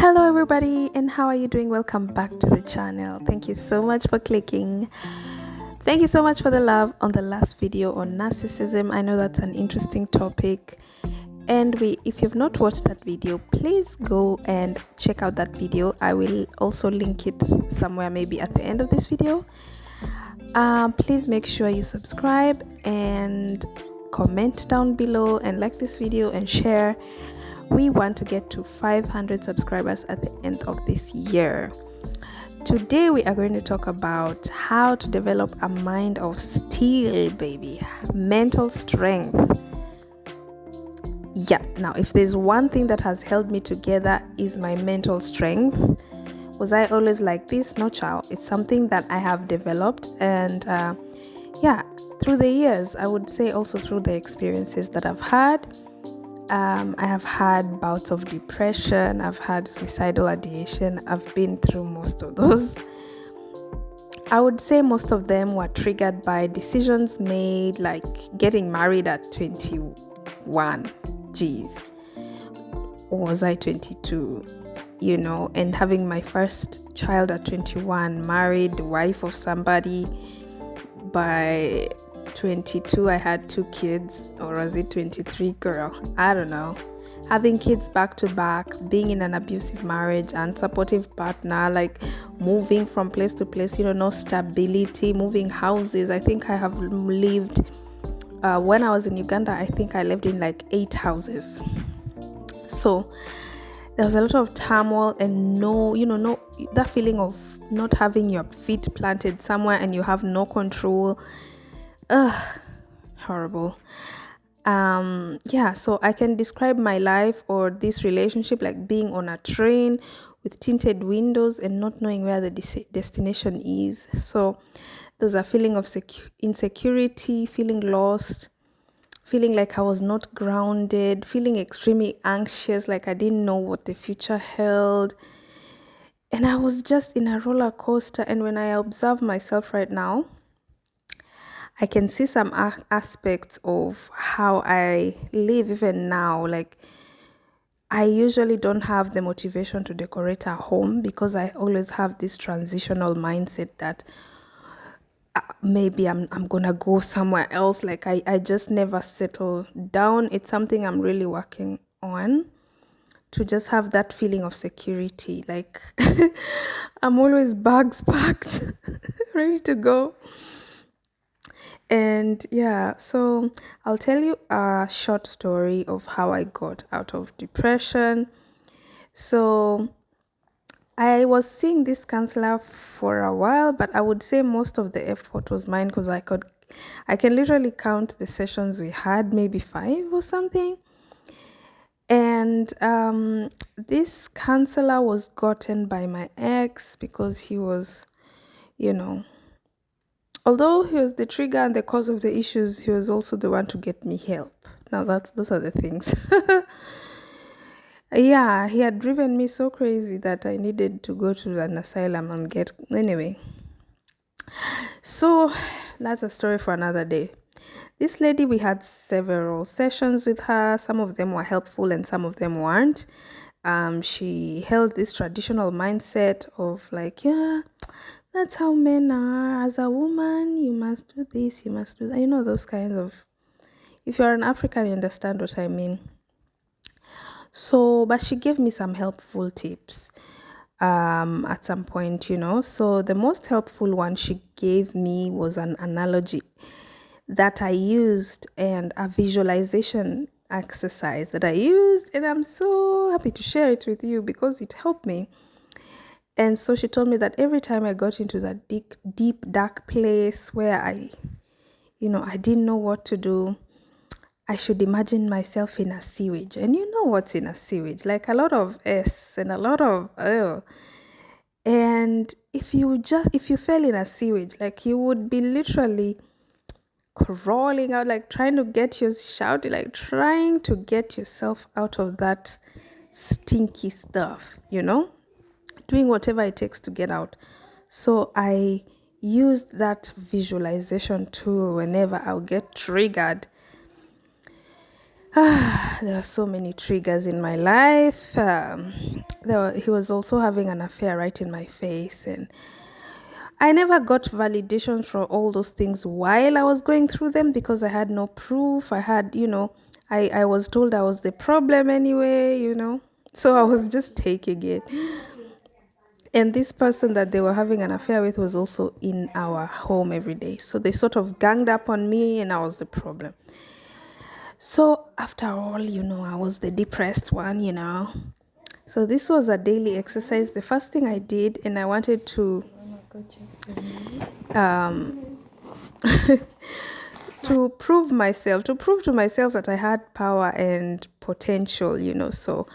Hello everybody, and how are you doing? Welcome back to the channel. Thank you so much for clicking. Thank you so much for the love on the last video on narcissism. I know that's an interesting topic, and if you've not watched that video, please go and check out that video. I will also link it somewhere, maybe at the end of this video. Please make sure you subscribe and comment down below and like this video and share. We want to get to 500 subscribers at the end of this year. Today we are going to talk about how to develop a mind of steel, baby. Mental strength. Yeah, now if there's one thing that has held me together is my mental strength. Was I always like this? No, child. It's something that I have developed, and through the years, I would say also through the experiences that I've had. I have had bouts of depression, I've had suicidal ideation, I've been through most of those. I would say most of them were triggered by decisions made, like getting married at 21. Jeez. Or was I 22? And having my first child at 21, married, wife of somebody. By 22 I had 2 kids, or was it 23, girl? I don't know. Having kids back to back, being in an abusive marriage, unsupportive partner, like moving from place to place, no stability, moving houses. I think I have lived when I was in Uganda, I think I lived in like 8 houses. So there was a lot of turmoil and no that feeling of not having your feet planted somewhere and you have no control. Horrible. So I can describe my life or this relationship like being on a train with tinted windows and not knowing where the destination is. So there's a feeling of insecurity, feeling lost, feeling like I was not grounded, feeling extremely anxious, like I didn't know what the future held. And I was just in a roller coaster. And when I observe myself right now, I can see some aspects of how I live even now. Like, I usually don't have the motivation to decorate a home because I always have this transitional mindset that maybe I'm gonna go somewhere else. Like, I just never settle down. It's something I'm really working on, to just have that feeling of security. Like, I'm always bags packed, ready to go. And so I'll tell you a short story of how I got out of depression. So I was seeing this counselor for a while, but I would say most of the effort was mine because I can literally count the sessions we had, maybe 5 or something. And this counselor was gotten by my ex because he was, although he was the trigger and the cause of the issues, he was also the one to get me help. Now those are the things. Yeah, he had driven me so crazy that I needed to go to an asylum and anyway. So that's a story for another day. This lady, we had several sessions with her. Some of them were helpful and some of them weren't. She held this traditional mindset of like, that's how men are. As a woman, you must do this, you must do that. Those kinds of... If you're an African, you understand what I mean. So, but she gave me some helpful tips at some point, So the most helpful one she gave me was an analogy that I used and a visualization exercise that I used. And I'm so happy to share it with you because it helped me. And so she told me that every time I got into that deep, dark place where I didn't know what to do, I should imagine myself in a sewage. And you know what's in a sewage? Like a lot of S and a lot of L. And if you fell in a sewage, like you would be literally crawling out, like trying to get yourself out of that stinky stuff, doing whatever it takes to get out. So I used that visualization tool whenever I'll get triggered. There are so many triggers in my life. He was also having an affair right in my face, and I never got validation for all those things while I was going through them because I had no proof. I was told I was the problem anyway. So I was just taking it. And this person that they were having an affair with was also in our home every day. So they sort of ganged up on me, and I was the problem. So after all, I was the depressed one. So this was a daily exercise. The first thing I did, and I wanted um, to prove to myself that I had power and potential. So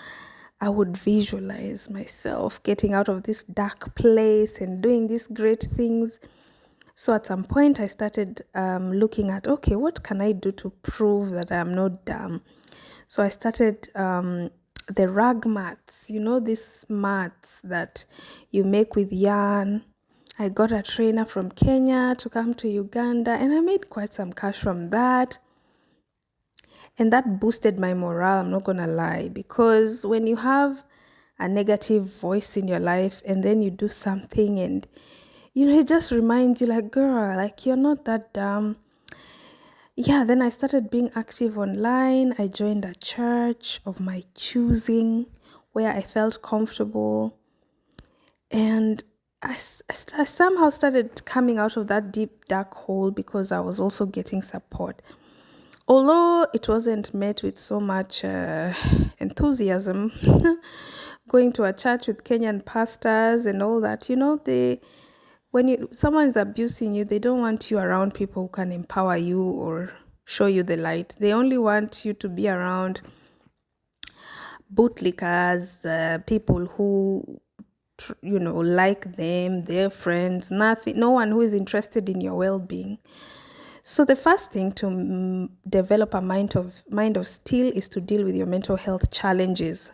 I would visualize myself getting out of this dark place and doing these great things. So at some point, I started looking at, okay, what can I do to prove that I'm not dumb? So I started the rag mats, these mats that you make with yarn. I got a trainer from Kenya to come to Uganda, and I made quite some cash from that. And that boosted my morale, I'm not going to lie, because when you have a negative voice in your life and then you do something and it just reminds you, like, girl, like, you're not that dumb. Yeah, then I started being active online. I joined a church of my choosing where I felt comfortable. And I somehow started coming out of that deep, dark hole because I was also getting support. Although it wasn't met with so much enthusiasm, going to a church with Kenyan pastors and all that, when someone is abusing you, they don't want you around people who can empower you or show you the light. They only want you to be around bootlickers, people who like them, their friends, no one who is interested in your well-being. So the first thing to develop a mind of steel is to deal with your mental health challenges.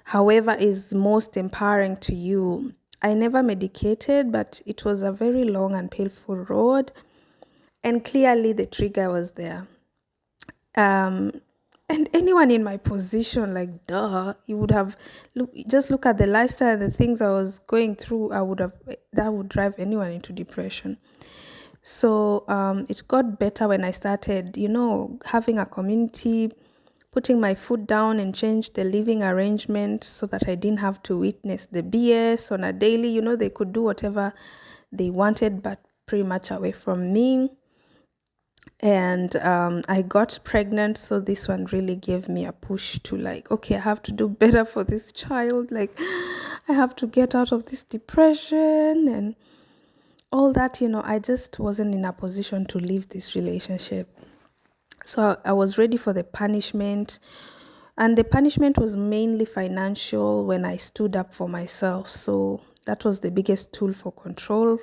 However is most empowering to you. I never medicated, but it was a very long and painful road. And clearly the trigger was there. And anyone in my position, like, duh, you would have just look at the lifestyle and the things I was going through. That would drive anyone into depression. So it got better when I started, having a community, putting my foot down and change the living arrangement so that I didn't have to witness the BS on a daily. They could do whatever they wanted, but pretty much away from me. And I got pregnant, so this one really gave me a push to, like, okay, I have to do better for this child. Like, I have to get out of this depression and all that. I just wasn't in a position to leave this relationship. So I was ready for the punishment. And the punishment was mainly financial when I stood up for myself. So that was the biggest tool for control.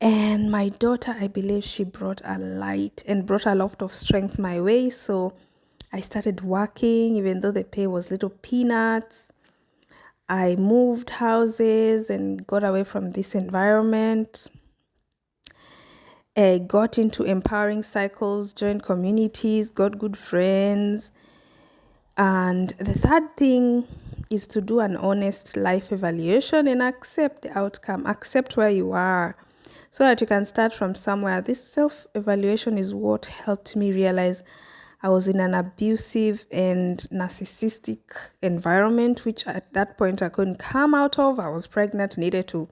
And my daughter, I believe she brought a light and brought a lot of strength my way. So I started working, even though the pay was little peanuts. I moved houses and got away from this environment. I got into empowering cycles, joined communities, got good friends. And the third thing is to do an honest life evaluation and accept the outcome, accept where you are, so that you can start from somewhere. This self-evaluation is what helped me realize I was in an abusive and narcissistic environment, which at that point I couldn't come out of. I was pregnant, needed to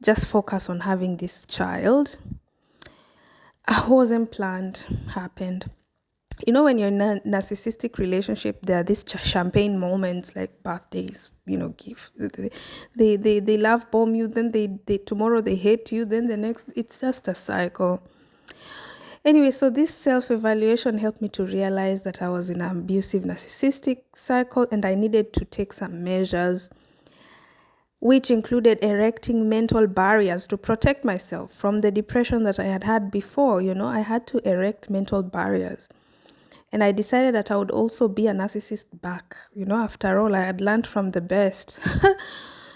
just focus on having this child. I wasn't planned, happened. When you're in a narcissistic relationship, there are these champagne moments like birthdays, give. They love bomb you, then they tomorrow they hate you, then the next, it's just a cycle. Anyway, so this self-evaluation helped me to realize that I was in an abusive narcissistic cycle and I needed to take some measures, which included erecting mental barriers to protect myself from the depression that I had had before. I had to erect mental barriers. And I decided that I would also be a narcissist back. After all, I had learned from the best.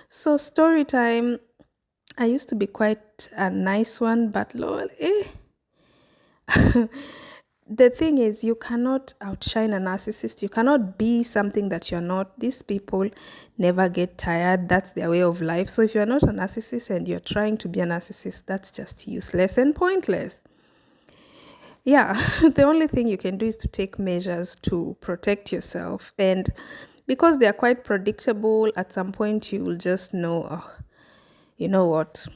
So story time, I used to be quite a nice one, but lol, the thing is, you cannot outshine a narcissist. You cannot be something that you're not. These people never get tired. That's their way of life. So if you're not a narcissist and you're trying to be a narcissist, that's just useless and pointless. Yeah, the only thing you can do is to take measures to protect yourself. And because they are quite predictable, at some point you will just know, oh, you know what?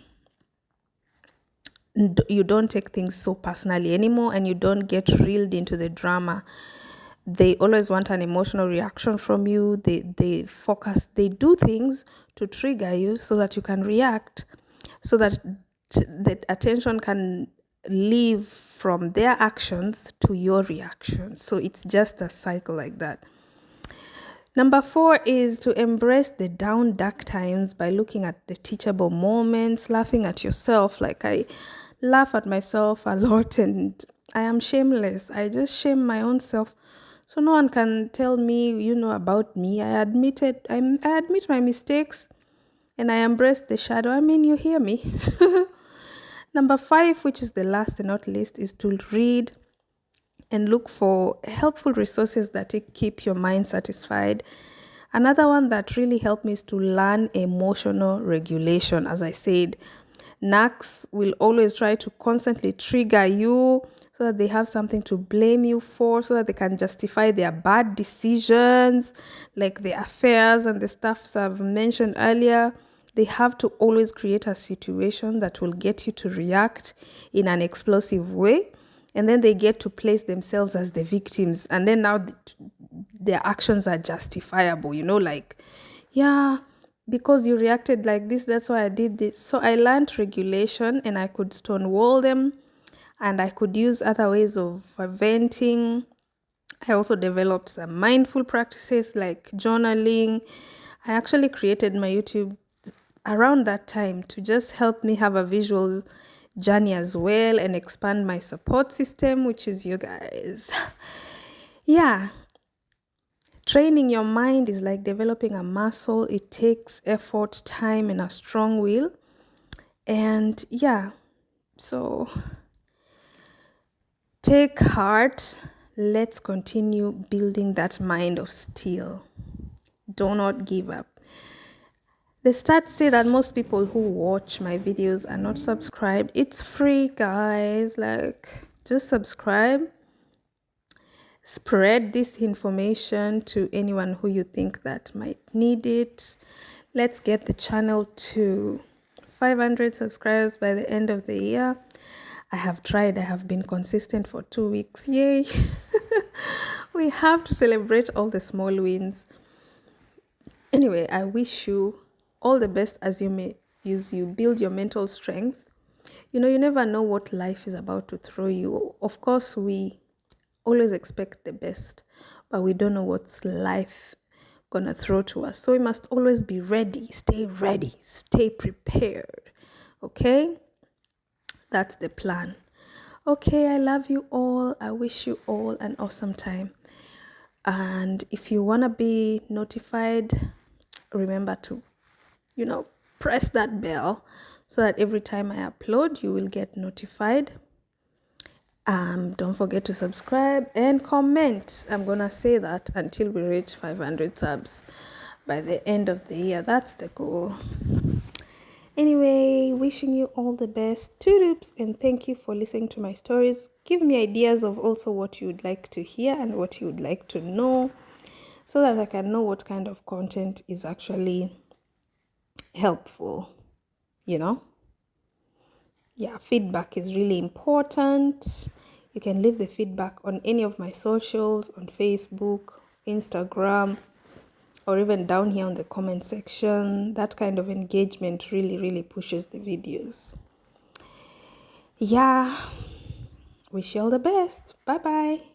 You don't take things so personally anymore, and you don't get reeled into the drama. They always want an emotional reaction from you. They do things to trigger you so that you can react, so that the attention can leave from their actions to your reaction. So it's just a cycle like that. Number 4 is to embrace the down dark times by looking at the teachable moments, laughing at yourself. Like, I laugh at myself a lot, and I am shameless. I just shame my own self. So no one can tell me, about me. I admit my mistakes, and I embrace the shadow. I mean, you hear me. Number 5, which is the last and not least, is to read and look for helpful resources that keep your mind satisfied. Another one that really helped me is to learn emotional regulation. As I said, narcs will always try to constantly trigger you so that they have something to blame you for, so that they can justify their bad decisions, like the affairs and the stuffs I've mentioned earlier. They have to always create a situation that will get you to react in an explosive way. And then they get to place themselves as the victims. And then now their actions are justifiable, like, yeah, because you reacted like this, that's why I did this. So I learned regulation, and I could stonewall them, and I could use other ways of venting. I also developed some mindful practices like journaling. I actually created my YouTube around that time to just help me have a visual journey as well, and expand my support system, which is you guys. Yeah. Training your mind is like developing a muscle. It takes effort, time, and a strong will. And yeah, so take heart. Let's continue building that mind of steel. Do not give up. The stats say that most people who watch my videos are not subscribed. It's free, guys. Like, just subscribe. Spread this information to anyone who you think that might need it. Let's get the channel to 500 subscribers by the end of the year. I have tried. I have been consistent for 2 weeks. Yay. We have to celebrate all the small wins. Anyway, I wish you all the best as you build your mental strength. You never know what life is about to throw you. Of course, we always expect the best, but we don't know what's life gonna throw to us. So we must always be ready, stay prepared. Okay? That's the plan. Okay, I love you all. I wish you all an awesome time. And if you wanna be notified, remember to, press that bell so that every time I upload, you will get notified. Don't forget to subscribe and comment. I'm gonna say that until we reach 500 subs by the end of the year. That's the goal. Anyway, wishing you all the best. Toodoops, and thank you for listening to my stories. Give me ideas of also what you would like to hear and what you would like to know, so that I can know what kind of content is actually helpful. Yeah, feedback is really important. You can leave the feedback on any of my socials, on Facebook, Instagram, or even down here on the comment section. That kind of engagement really, really pushes the videos. Yeah, wish you all the best. Bye-bye.